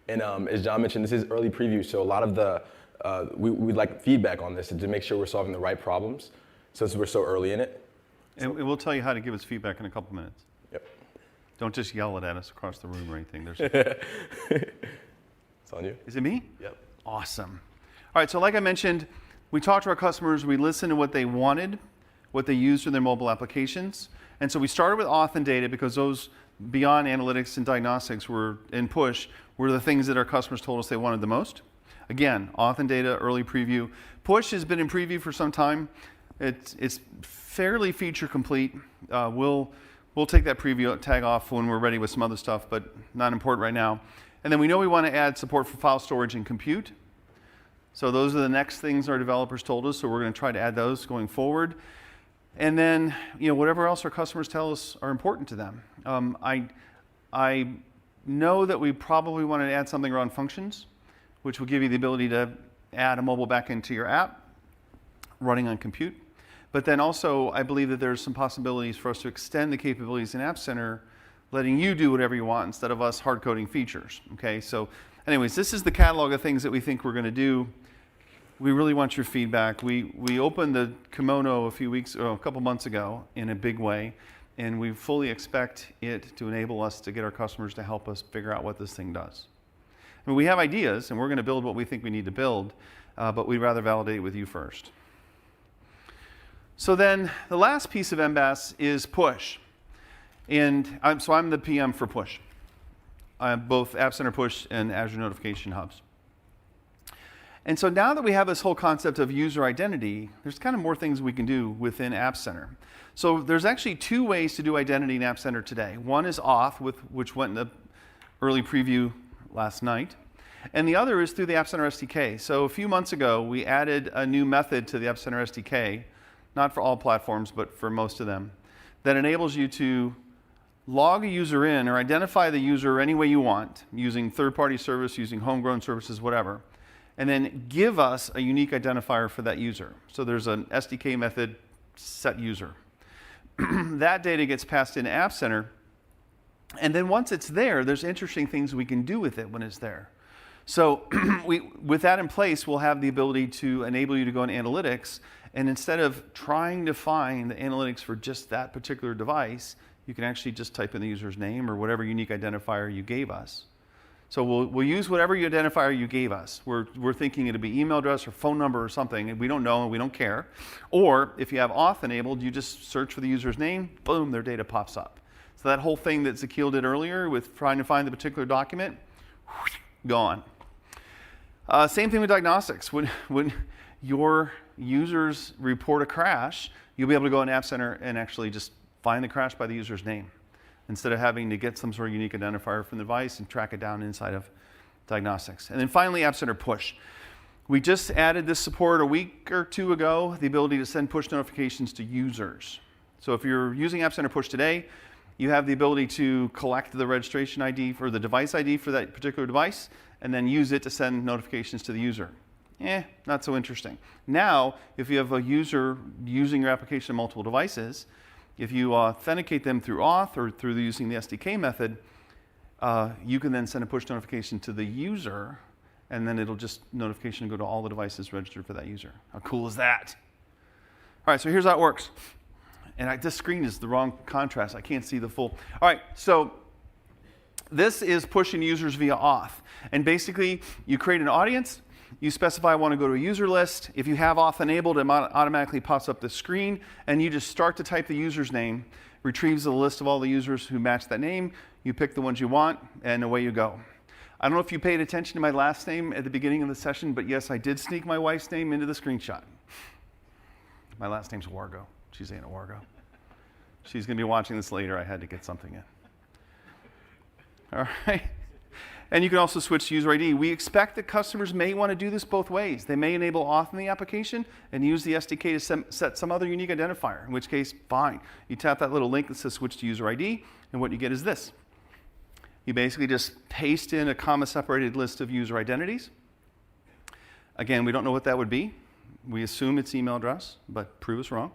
And as John mentioned, this is early preview, so a lot of we'd like feedback on this to make sure we're solving the right problems since we're so early in it. And we'll tell you how to give us feedback in a couple minutes. Yep. Don't just yell it at us across the room or anything. It's on you. Is it me? Yep. Awesome. All right, so like I mentioned, we talked to our customers, we listened to what they wanted. what they use in their mobile applications. And so we started with Auth and Data because those beyond analytics and diagnostics were in push were the things that our customers told us they wanted the most. Again, Auth and Data, early preview. Push has been in preview for some time. It's fairly feature complete. We'll take that preview tag off when we're ready with some other stuff, but not important right now. And then we know we want to add support for file storage and compute. So those are the next things our developers told us, so we're going to try to add those going forward. And then, whatever else our customers tell us are important to them. I know that we probably want to add something around functions, which will give you the ability to add a mobile backend to your app running on compute. But then also, I believe that there's some possibilities for us to extend the capabilities in App Center, letting you do whatever you want instead of us hard-coding features. Okay, so anyways, this is the catalog of things that we think we're going to do. We really want your feedback. We opened the kimono a couple months ago in a big way, and we fully expect it to enable us to get our customers to help us figure out what this thing does. I mean, we have ideas, and we're going to build what we think we need to build, but we'd rather validate it with you first. So then the last piece of MBaaS is push. And I'm the PM for push. I'm both App Center Push and Azure Notification Hubs. And so now that we have this whole concept of user identity, there's kind of more things we can do within App Center. So there's actually two ways to do identity in App Center today. One is Auth, which went in the early preview last night. And the other is through the App Center SDK. So a few months ago, we added a new method to the App Center SDK, not for all platforms, but for most of them, that enables you to log a user in or identify the user any way you want, using third-party service, using homegrown services, whatever, and then give us a unique identifier for that user. So there's an SDK method, set user. That data gets passed into App Center, and then once it's there, there's interesting things we can do with it when it's there. So with that in place, we'll have the ability to enable you to go in analytics, and instead of trying to find the analytics for just that particular device, you can actually just type in the user's name or whatever unique identifier you gave us. So we'll use whatever identifier you gave us. We're thinking it'll be email address or phone number or something, and we don't know and we don't care. Or if you have Auth enabled, you just search for the user's name, boom, their data pops up. So that whole thing that Zakil did earlier with trying to find the particular document, gone. Same thing with diagnostics. When your users report a crash, you'll be able to go in App Center and actually just find the crash by the user's name, instead of having to get some sort of unique identifier from the device and track it down inside of diagnostics. And then finally, App Center Push. We just added this support a week or two ago, the ability to send push notifications to users. So if you're using App Center Push today, you have the ability to collect the registration ID or the device ID for that particular device, and then use it to send notifications to the user. Not so interesting. Now, if you have a user using your application on multiple devices, if you authenticate them through Auth or through using the SDK method, you can then send a push notification to the user, and then it'll just notification go to all the devices registered for that user. How cool is that? All right, so here's how it works. And this screen is the wrong contrast. I can't see the full. All right, so this is pushing users via Auth. And basically, you create an audience. You specify I want to go to a user list. If you have Auth enabled, it automatically pops up the screen, and you just start to type the user's name, retrieves the list of all the users who match that name. You pick the ones you want, and away you go. I don't know if you paid attention to my last name at the beginning of the session, but yes, I did sneak my wife's name into the screenshot. My last name's Wargo. She's Anna Wargo. She's going to be watching this later. I had to get something in. All right. And you can also switch to user ID. We expect that customers may want to do this both ways. They may enable Auth in the application and use the SDK to set some other unique identifier, in which case, fine. You tap that little link that says switch to user ID, and what you get is this. You basically just paste in a comma-separated list of user identities. Again, we don't know what that would be. We assume it's email address, but prove us wrong.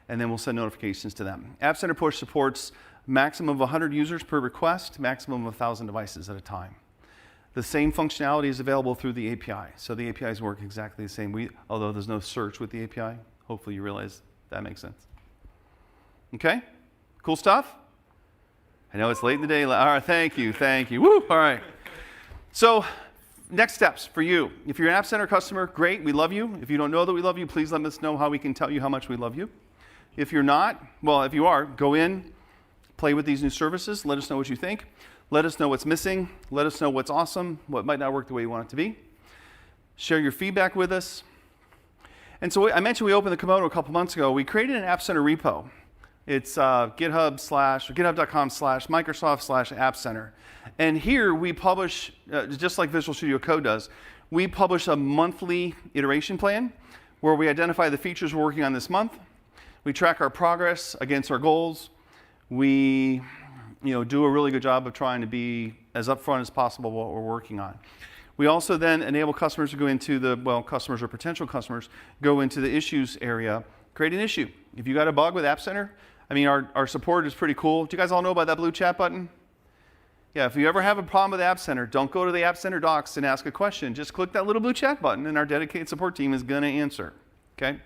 And then we'll send notifications to them. App Center Push supports maximum of 100 users per request, maximum of 1,000 devices at a time. The same functionality is available through the API. So the APIs work exactly the same. Although there's no search with the API, hopefully you realize that makes sense. Okay? Cool stuff? I know it's late in the day. All right, thank you. Woo, all right. So next steps for you. If you're an App Center customer, great, we love you. If you don't know that we love you, please let us know how we can tell you how much we love you. If you're not, well, if you are, go in, play with these new services, let us know what you think. Let us know what's missing. Let us know what's awesome, what might not work the way you want it to be. Share your feedback with us. And so I mentioned we opened the Komodo a couple months ago. We created an App Center repo. It's github/Microsoft/App Center. And here we publish, just like Visual Studio Code does, we publish a monthly iteration plan where we identify the features we're working on this month. We track our progress against our goals. We do a really good job of trying to be as upfront as possible what we're working on. We also then enable customers to go into customers or potential customers, go into the issues area, create an issue. If you got a bug with App Center, our support is pretty cool. Do you guys all know about that blue chat button? Yeah, if you ever have a problem with App Center, don't go to the App Center docs and ask a question. Just click that little blue chat button and our dedicated support team is going to answer, okay?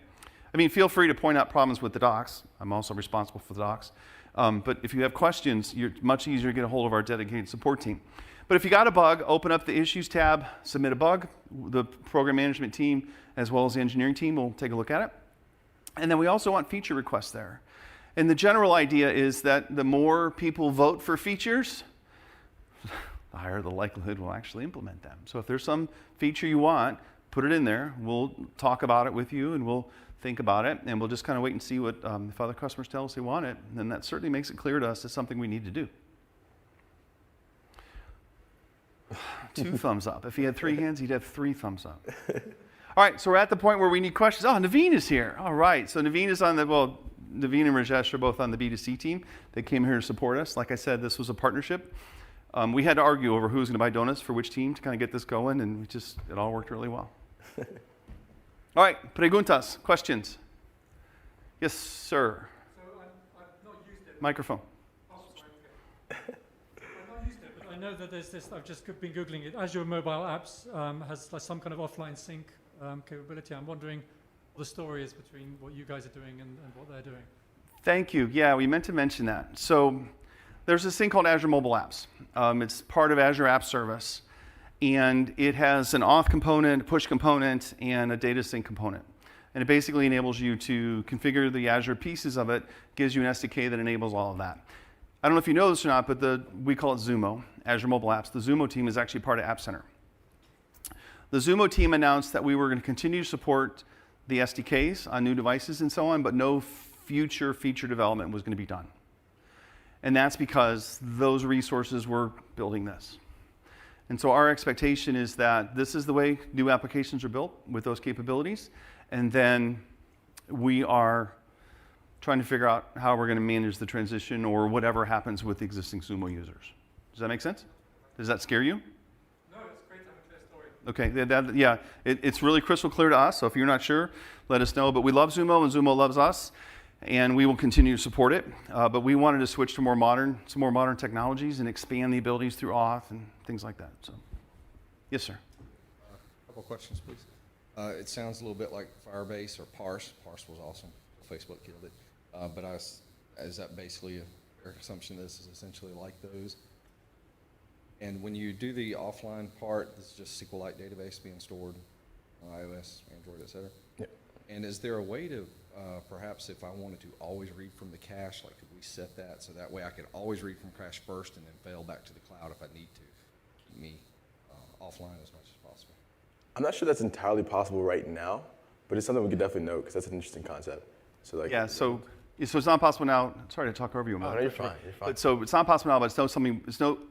Feel free to point out problems with the docs. I'm also responsible for the docs. But if you have questions, you're much easier to get a hold of our dedicated support team. But if you got a bug, open up the Issues tab, submit a bug. The program management team, as well as the engineering team, will take a look at it. And then we also want feature requests there. And the general idea is that the more people vote for features, the higher the likelihood we'll actually implement them. So if there's some feature you want, put it in there. We'll talk about it with you, and we'll think about it, and we'll just kind of wait and see what if other customers tell us they want it. And then that certainly makes it clear to us it's something we need to do. 2 thumbs up. If he had 3 hands, he'd have 3 thumbs up. All right, so we're at the point where we need questions. Oh, Naveen is here. All right, so Naveen is on Naveen and Rajesh are both on the B2C team. They came here to support us. Like I said, this was a partnership. We had to argue over who was going to buy donuts for which team to kind of get this going, and it all worked really well. All right, preguntas, questions. Yes, sir. So I've not used it. Microphone. Oh, sorry, okay. I've not used it, but I know that there's this, I've just been Googling it. Azure Mobile Apps has some kind of offline sync capability. I'm wondering what the story is between what you guys are doing and what they're doing. Thank you. Yeah, we meant to mention that. So there's this thing called Azure Mobile Apps. It's part of Azure App Service. And it has an auth component, a push component, and a data sync component. And it basically enables you to configure the Azure pieces of it, gives you an SDK that enables all of that. I don't know if you know this or not, but we call it Zumo, Azure Mobile Apps. The Zumo team is actually part of App Center. The Zumo team announced that we were going to continue to support the SDKs on new devices and so on, but no future feature development was going to be done. And that's because those resources were building this. And so our expectation is that this is the way new applications are built with those capabilities. And then we are trying to figure out how we're going to manage the transition or whatever happens with the existing Zumo users. Does that make sense? Does that scare you? No, it's great to have a clear story. Okay, it's really crystal clear to us. So if you're not sure, let us know. But we love Zumo, and Zumo loves us. And we will continue to support it, but we wanted to switch to some more modern technologies and expand the abilities through Auth and things like that. So, yes, sir. A couple questions, please. It sounds a little bit like Firebase or Parse. Parse was awesome. Facebook killed it. But is that basically a fair assumption this is essentially like those? And when you do the offline part, this is just SQLite database being stored on iOS, Android, et cetera? Yep. And is there a way to, perhaps if I wanted to always read from the cache, like could we set that so that way I could always read from cache first and then fail back to the cloud if I need to, keep me offline as much as possible? I'm not sure that's entirely possible right now, but it's something we could definitely note because that's an interesting concept. So Yeah, so it's not possible now. Sorry to talk over you, Mo. no, you're fine. You're fine. But so it's not possible now, but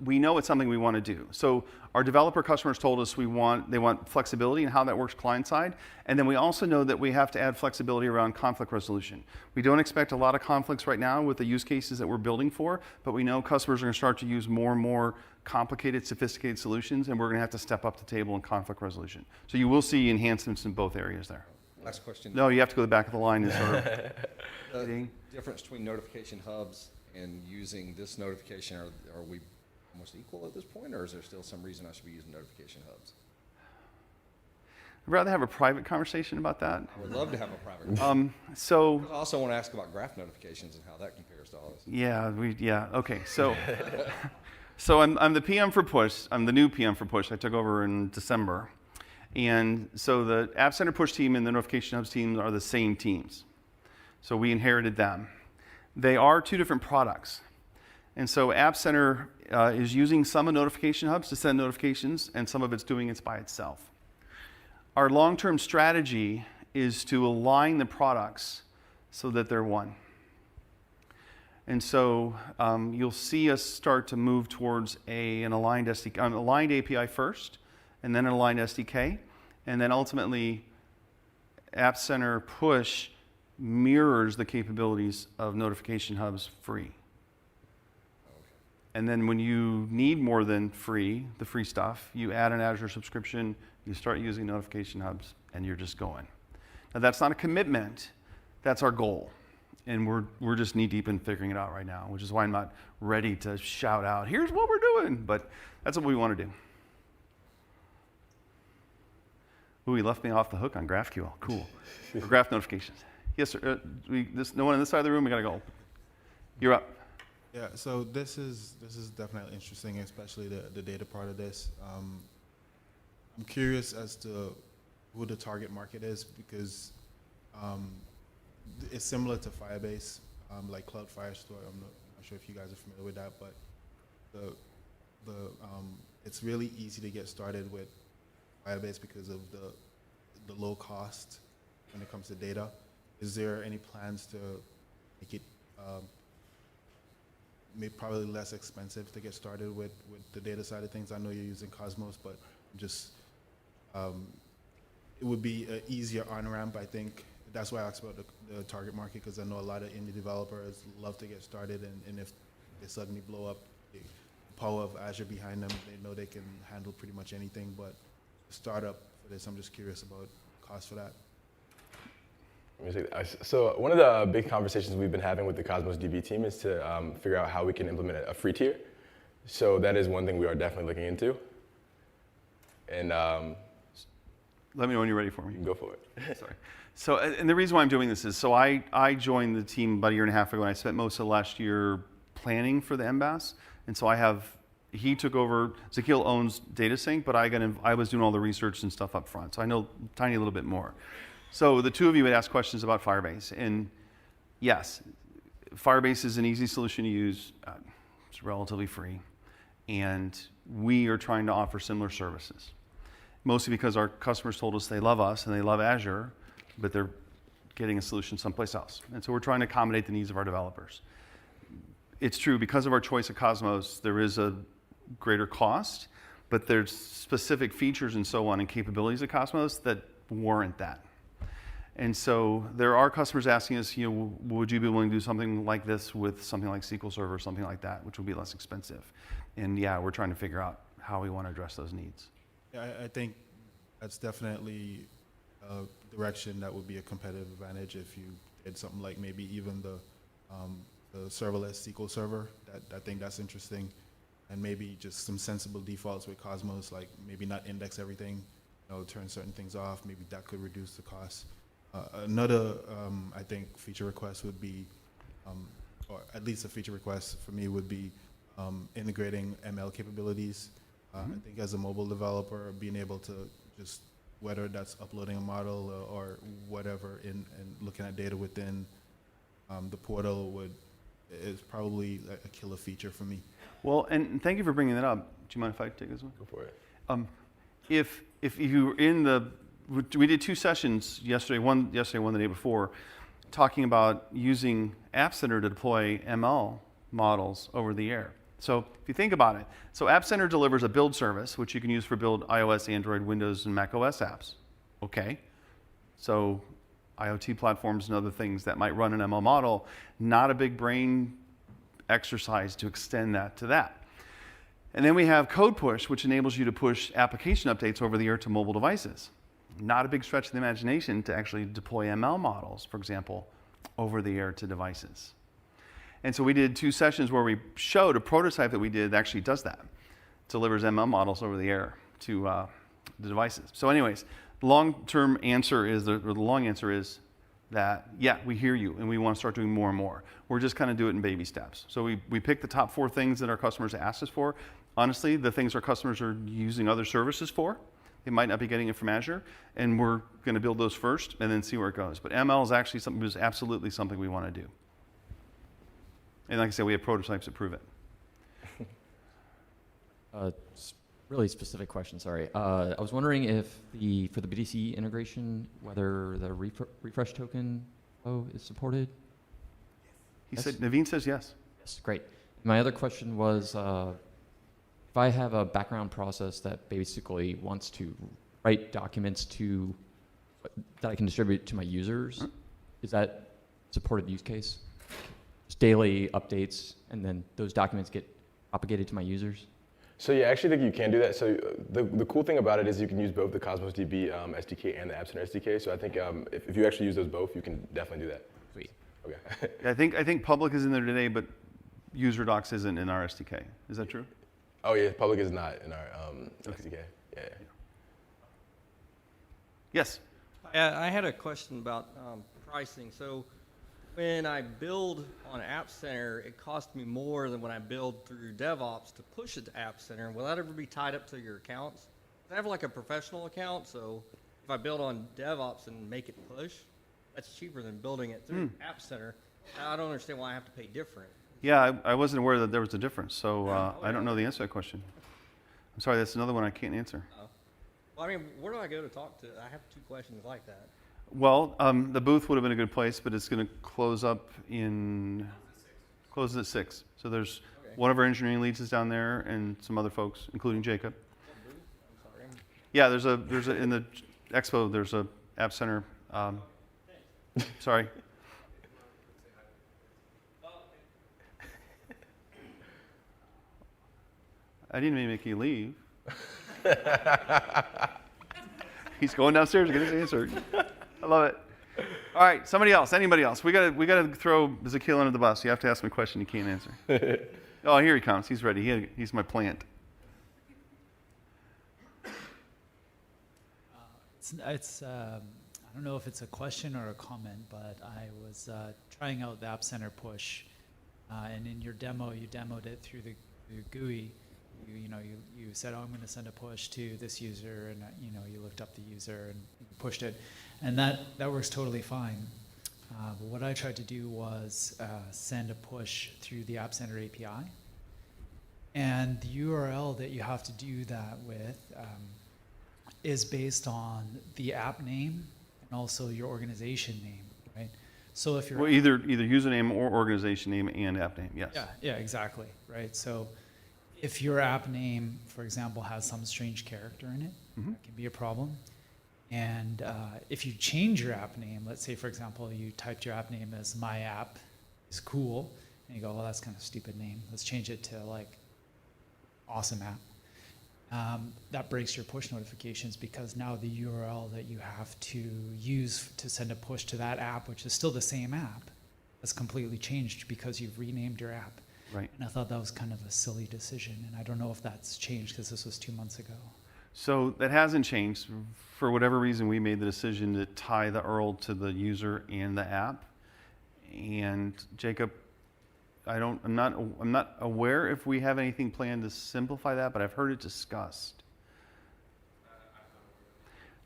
we know it's something we want to do. So our developer customers told us they want flexibility in how that works client side, and then we also know that we have to add flexibility around conflict resolution. We don't expect a lot of conflicts right now with the use cases that we're building for, but we know customers are going to start to use more and more complicated, sophisticated solutions, and we're going to have to step up the table in conflict resolution. So you will see enhancements in both areas there. Last question. No, you have to go to the back of the line and sort of. The difference between notification hubs and using this notification, are we almost equal at this point, or is there still some reason I should be using notification hubs? I'd rather have a private conversation about that. I would love to have a private conversation. So I also want to ask about graph notifications and how that compares to all this. okay. So I'm the PM for Push. I'm the new PM for Push. I took over in December. And so the App Center Push team and the Notification Hubs team are the same teams. So we inherited them. They are two different products. And so App Center is using some of Notification Hubs to send notifications, and some of it's doing it by itself. Our long-term strategy is to align the products so that they're one. And so you'll see us start to move towards an aligned SDK, an aligned API first, and then an aligned SDK, and then ultimately App Center Push mirrors the capabilities of Notification Hubs free. And then when you need more than free, the free stuff, you add an Azure subscription, you start using Notification Hubs, and you're just going. Now that's not a commitment, that's our goal. And we're just knee deep in figuring it out right now, which is why I'm not ready to shout out, here's what we're doing, but that's what we want to do. Ooh, he left me off the hook on GraphQL, cool. Or graph notifications. Yes, sir, no one on this side of the room, we gotta go. You're up. Yeah, so this is definitely interesting, especially the data part of this. I'm curious as to who the target market is, because it's similar to Firebase, like Cloud Firestore. I'm not sure if you guys are familiar with that, but it's really easy to get started with Firebase because of the low cost when it comes to data. Is there any plans to make it maybe probably less expensive to get started with the data side of things? I know you're using Cosmos, but just it would be an easier on-ramp, I think. That's why I asked about the target market, because I know a lot of indie developers love to get started, and if they suddenly blow up, the power of Azure behind them, they know they can handle pretty much anything. But startup for this, I'm just curious about cost for that. So one of the big conversations we've been having with the Cosmos DB team is to figure out how we can implement a free tier. So that is one thing we are definitely looking into. And let me know when you're ready for me. you can go for it. Sorry. So, and the reason why I'm doing this is, so I joined the team about a year and a half ago, and I spent most of the last year planning for the MBaaS. And so he took over, Zakil owns DataSync, but I was doing all the research and stuff up front. So I know a tiny little bit more. So the two of you had asked questions about Firebase. And yes, Firebase is an easy solution to use. It's relatively free. And we are trying to offer similar services. Mostly because our customers told us they love us and they love Azure, but they're getting a solution someplace else. And so we're trying to accommodate the needs of our developers. It's true, because of our choice of Cosmos, there is a greater cost, but there's specific features and so on and capabilities of Cosmos that warrant that. And so there are customers asking us, would you be willing to do something like this with something like SQL Server or something like that, which would be less expensive? And yeah, we're trying to figure out how we want to address those needs. Yeah, I think that's definitely a direction that would be a competitive advantage if you did something like maybe even the serverless SQL Server. I think that's interesting. And maybe just some sensible defaults with Cosmos, like maybe not index everything, turn certain things off. Maybe that could reduce the cost. Another, I think, feature request would be, or at least a feature request for me would be integrating ML capabilities. I think as a mobile developer, being able to just, whether that's uploading a model or whatever, and looking at data within the portal is probably a killer feature for me. Well, and thank you for bringing that up. Do you mind if I take this one? Go for it. If you were in we did two sessions yesterday, one the day before, talking about using App Center to deploy ML models over the air. So if you think about it, so App Center delivers a build service, which you can use for build iOS, Android, Windows, and Mac OS apps. Okay. So IoT platforms and other things that might run an ML model, not a big brain exercise to extend that to that. And then we have Code Push, which enables you to push application updates over the air to mobile devices. Not a big stretch of the imagination to actually deploy ML models, for example, over the air to devices. And so we did two sessions where we showed a prototype that we did that actually does that. Delivers ML models over the air to the devices. So anyways, the long answer is that, yeah, we hear you and we want to start doing more and more. We're just kind of do it in baby steps. So we picked the top 4 things that our customers asked us for. Honestly, the things our customers are using other services for, They might not be getting it from Azure, and we're going to build those first and then see where it goes. But ML is actually something, is absolutely something we want to do. And like I said, we have prototypes that prove it. Really specific question, sorry. I was wondering if for the BDC integration, whether the refresh token flow is supported? He Yes. said, Naveen says yes. Yes, great. My other question was, if I have a background process that basically wants to write documents that I can distribute to my users, is that supported use case? Just daily updates, and then those documents get propagated to my users? So yeah, I actually think you can do that. So the cool thing about it is you can use both the Cosmos DB SDK and the App Center SDK. So I think if you actually use those both, you can definitely do that. Sweet. Okay. I think public is in there today, but user docs isn't in our SDK. Is that true? Oh yeah, public is not in our SDK. Yeah. Yes. I had a question about pricing. So when I build on App Center, it costs me more than when I build through DevOps to push it to App Center. Will that ever be tied up to your accounts? I have like a professional account, so if I build on DevOps and make it push, that's cheaper than building it through App Center. I don't understand why I have to pay different. Yeah, I wasn't aware that there was a difference, so I don't know the answer to that question. I'm sorry, that's another one I can't answer. Well, I mean, where do I go to talk to? I have 2 questions like that. Well, the booth would have been a good place, but it's going to closes at 6. So there's one of our engineering leads is down there, and some other folks, including Jacob. I'm sorry. Yeah, there's a in the expo. There's a App Center. Sorry. I didn't mean to make you leave. He's going downstairs to get his answer. I love it. All right, somebody else, anybody else? We gotta throw Zakil under the bus. You have to ask him a question he can't answer. Oh, here he comes. He's ready. He's my plant. I don't know if it's a question or a comment, but I was trying out the App Center push, and in your demo, you demoed it through the GUI. You said, oh, I'm going to send a push to this user, and you looked up the user and pushed it, and that works totally fine. But what I tried to do was send a push through the App Center API, and the URL that you have to do that with is based on the app name and also your organization name, right? So if you're Well, either username or organization name and app name. Yes. yeah, exactly, right? So if your app name, for example, has some strange character in it, that can be a problem. And if you change your app name, let's say, for example, you typed your app name as my app is cool, and you go, well, that's kind of a stupid name. Let's change it to like awesome app. That breaks your push notifications because now the URL that you have to use to send a push to that app, which is still the same app, has completely changed because you've renamed your app. Right. And I thought that was kind of a silly decision, and I don't know if that's changed because this was 2 months ago. So that hasn't changed. For whatever reason, we made the decision to tie the URL to the user and the app. And Jacob, I'm not aware if we have anything planned to simplify that, but I've heard it discussed.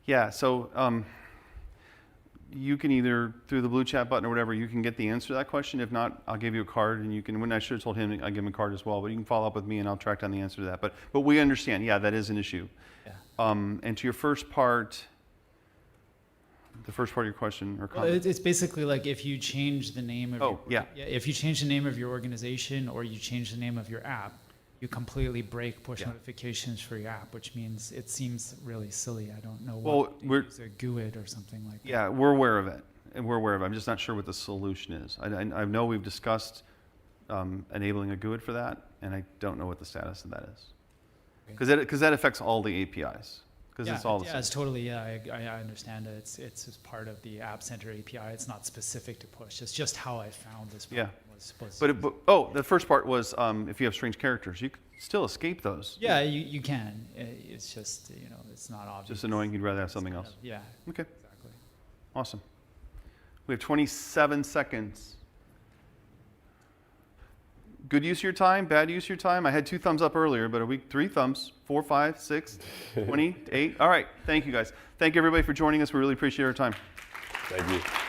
Yeah. So you can either through the blue chat button or whatever, you can get the answer to that question. If not, I'll give you a card, and you can. When I should have told him, I give him a card as well. But you can follow up with me, and I'll track down the answer to that. But we understand. Yeah, that is an issue. Yeah. And to your first part. The first part of your question or comment? Well, it's basically like if you change the name of if you change the name of your organization or you change the name of your app, you completely break push notifications for your app, which means it seems really silly. I don't know what use a GUID or something like that. Yeah, we're aware of it, and we're aware of it. I'm just not sure what the solution is. I know we've discussed enabling a GUID for that, and I don't know what the status of that is. Because that affects all the APIs. Because it's all the same. It's totally, I understand it. It's just part of the App Center API. It's not specific to push. It's just how I found this problem was the first part was if you have strange characters, you can still escape those. Yeah, you can. It's just, it's not obvious. Just annoying. You'd rather have something else. Yeah. Okay. Exactly. Awesome. We have 27 seconds. Good use of your time, bad use of your time? I had 2 thumbs up earlier, but are we 3 thumbs? 4, 5, 6, 20, 8? All right, thank you guys. Thank you everybody for joining us. We really appreciate our time. Thank you.